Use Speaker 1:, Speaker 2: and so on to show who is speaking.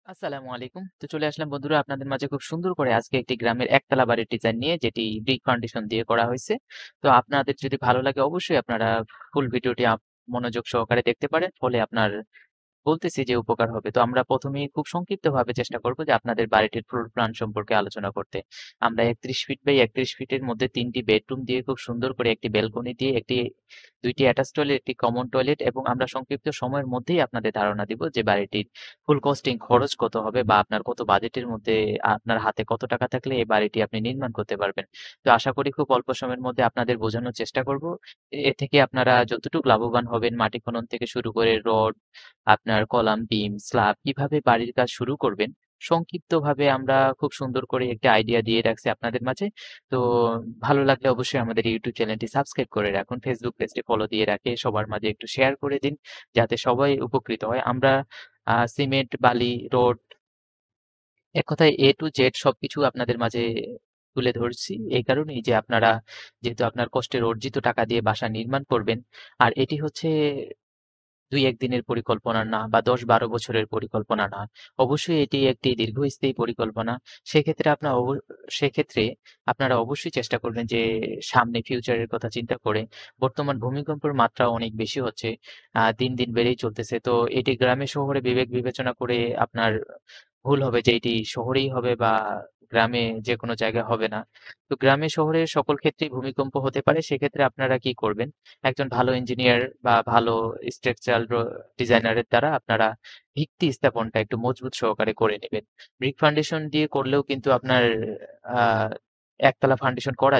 Speaker 1: আসসালামু আলাইকুম। তো চলে আসলাম বন্ধুরা আপনাদের মাঝে খুব সুন্দর করে আজকে একটি গ্রামের একতলা বাড়ির ডিজাইন নিয়ে, যেটি ব্রিক ফাউন্ডেশন দিয়ে করা হয়েছে। তো আপনাদের যদি ভালো লাগে অবশ্যই আপনারা ফুল ভিডিওটি মনোযোগ সহকারে দেখতে পারেন। ফলে আপনার বলতেছি যে উপকার হবে। তো আমরা ১ম এই খুব সংক্ষিপ্তভাবে চেষ্টা করব যে আপনাদের বাড়িটির ফ্লোর প্ল্যান সম্পর্কে আলোচনা করতে। আমরা ৩১ ফিট বাই ৩১ ফিটের মধ্যে ৩ টি বেডরুম দিয়ে খুব সুন্দর করে একটি ব্যালকনি দিয়ে ২ টি অ্যাটাচ টয়লেট, একটি কমন টয়লেট এবং আমরা সংক্ষিপ্ত সময়ের মধ্যেই আপনাদের ধারণা দিব যে বাড়িটির ফুল কস্টিং খরচ কত হবে বা আপনার কত বাজেটের মধ্যে আপনার হাতে কত টাকা থাকলে এই বাড়িটি আপনি নির্মাণ করতে পারবেন। তো আশা করি খুব অল্প সময়ের মধ্যে আপনাদের বোঝানোর চেষ্টা করব। এ থেকে আপনারা যতটুকু লাভবান হবেন মাটি খনন থেকে শুরু করে রড, আপনার কলাম, বিম, স্ল্যাব কিভাবে বাড়ির কাজ শুরু করবেন, সংক্ষিপ্তভাবে আমরা খুব সুন্দর করে একটা আইডিয়া দিয়ে রাখছি আপনাদের মাঝে। তো ভালো লাগলে অবশ্যই আমাদের ইউটিউব চ্যানেলটি সাবস্ক্রাইব করে রাখুন, ফেসবুক পেজটি ফলো দিয়ে রাখে সবার মাঝে একটু শেয়ার করে দিন, যাতে সবাই উপকৃত হয়। আমরা সিমেন্ট, বালি, রড, এক কথায় এ টু জেড সবকিছু আপনাদের মাঝে তুলে ধরছি এই কারণেই যে আপনারা যেহেতু আপনার কষ্টের অর্জিত টাকা দিয়ে বাসা নির্মাণ করবেন, আর এটি হচ্ছে ২-১ দিনের পরিকল্পনা না বা ১০-১২ বছরের পরিকল্পনা না। অবশ্যই এটি একটি দীর্ঘস্থায়ী পরিকল্পনা। সেক্ষেত্রে আপনার সেক্ষেত্রে আপনারা অবশ্যই চেষ্টা করবেন যে সামনে ফিউচারের কথা চিন্তা করে। বর্তমান ভূমিকম্পের মাত্রা অনেক বেশি হচ্ছে। দিন, দিন বেড়েই চলতেছে। তো এটি গ্রামে শহরে বিবেক বিবেচনা করে আপনার ভুল হবে যে এটি শহরেই হবে বা গ্রামে যেকোনো জায়গায় হবে না। তো গ্রামে শহরে সকল ক্ষেত্রেই ভূমিকম্প হতে পারে। সেক্ষেত্রে আপনারা কি করবেন? একজন ভালো ইঞ্জিনিয়ার বা ভালো স্ট্রাকচারাল ডিজাইনারের দ্বারা আপনারা ভিত্তি স্থাপনটা একটু মজবুত সহকারে করে নেবেন। ব্রিক ফাউন্ডেশন দিয়ে করলেও কিন্তু আপনার একতলা ফাউন্ডেশন করা